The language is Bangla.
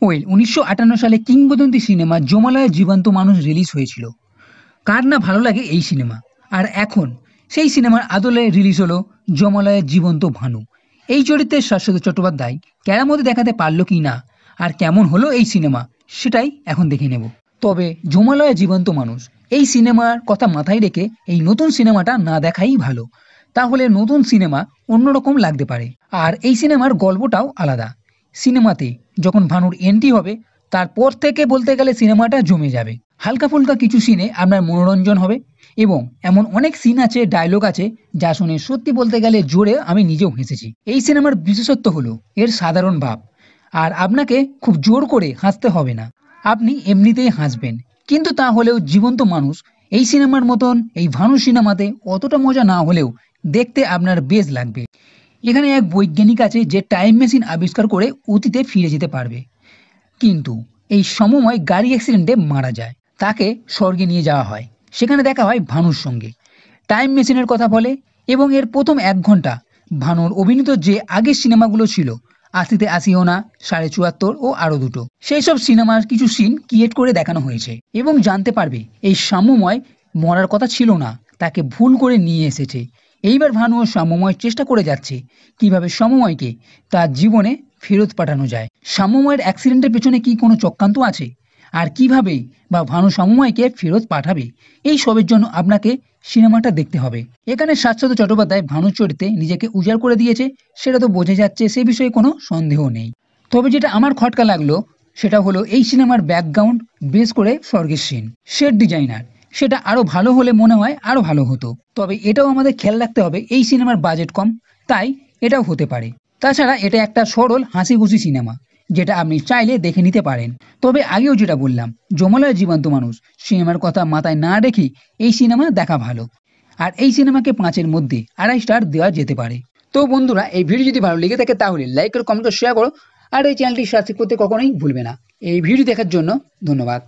ওয়েল ১৯৫৮ সালে কিংবদন্তি সিনেমা যমলায় জীবন্ত মানুষ রিলিজ হয়েছিল। কার না ভালো লাগে এই সিনেমা। আর এখন সেই সিনেমার আদলে রিলিজ হলো যমলায় জীবন্ত ভানু। এই চরিত্রের শাশ্বত চট্টোপাধ্যায় কেরামতি দেখাতে পারল কি না, আর কেমন হলো এই সিনেমা, সেটাই এখন দেখে নেব। তবে যমলায় জীবন্ত মানুষ এই সিনেমার কথা মাথায় রেখে এই নতুন সিনেমাটা না দেখাই ভালো। তাহলে নতুন সিনেমা অন্যরকম লাগতে পারে। আর এই সিনেমার গল্পটাও আলাদা। সিনেমাতে যখন ভানুর এন্ট্রি হবে, তারপর থেকে বলতে গেলে সিনেমাটা জমে যাবে। হালকা ফুলকা কিছু সিনে আপনার মনোরঞ্জন হবে, এবং এমন অনেক সিন আছে, ডায়লগ আছে, যা শুনে সত্যি বলতে গেলে জোরে আমি নিজেও হেসেছি। এই সিনেমার বিশেষত্ব হলো এর সাধারণ ভাব। আর আপনাকে খুব জোর করে হাসতে হবে না, আপনি এমনিতেই হাসবেন। কিন্তু তা হলেও জীবন্ত মানুষ এই সিনেমার মতন এই ভানু সিনেমাতে অতটা মজা না হলেও দেখতে আপনার বেশ লাগবে। এখানে এক বৈজ্ঞানিক আছে যে টাইম মেশিন আবিষ্কার করে অতীতে ফিরে যেতে পারবে, কিন্তু এই সমময় গাড়ি অ্যাক্সিডেন্টে মারা যায়। তাকে স্বর্গে নিয়ে যাওয়া হয়, সেখানে দেখা হয় ভানুর সঙ্গে। টাইম মেশিনের কথা বলে, এবং এর প্রথম ১ ঘন্টা ভানুর অভিনীত যে আগের সিনেমাগুলো ছিল, আশিতে আসিও না, ৭৪.৫ ও আরও দুটো, সেই সব সিনেমার কিছু সিন ক্রিয়েট করে দেখানো হয়েছে। এবং জানতে পারবে এই সাম্যময় মরার কথা ছিল না, তাকে ভুল করে নিয়ে এসেছে। এইবার ভানু ও সাম্যময় চেষ্টা করে যাচ্ছে কিভাবে সমময়কে তার জীবনে ফেরত পাঠানো যায়। সাম্যময়ের অ্যাক্সিডেন্টের পেছনে কি কোনো চক্রান্ত আছে, আর কিভাবেই বা ভানু সমময়কে ফেরত পাঠাবে, এই সবের জন্য আপনাকে সিনেমাটা দেখতে হবে। এখানে শাশ্বত চট্টোপাধ্যায় ভানুর চরিত্রে নিজেকে উজাড় করে দিয়েছে, সেটা তো বোঝা যাচ্ছে, সে বিষয়ে কোনো সন্দেহ নেই। তবে যেটা আমার খটকা লাগলো সেটা হলো এই সিনেমার ব্যাকগ্রাউন্ড, বেশ করে স্বর্গের সিন, সেট ডিজাইনার, সেটা আরও ভালো হলে মনে হয় আরও ভালো হতো। তবে এটাও আমাদের খেয়াল রাখতে হবে এই সিনেমার বাজেট কম, তাই এটাও হতে পারে। তাছাড়া এটা একটা সরল হাসি খুশি সিনেমা, যেটা আপনি চাইলে দেখে নিতে পারেন। তবে আগেও যেটা বললাম, যমলায় জীবন্ত মানুষ সিনেমার কথা মাথায় না রেখে এই সিনেমা দেখা ভালো। আর এই সিনেমাকে ৫-এর মধ্যে ২.৫ স্টার দেওয়া যেতে পারে। তো বন্ধুরা, এই ভিডিও যদি ভালো লেগে থাকে তাহলে লাইক করো, কমেন্ট করো, শেয়ার করো, আর এই চ্যানেলটি সাবস্ক্রাইব করতে কখনোই ভুলবে না। এই ভিডিও দেখার জন্য ধন্যবাদ।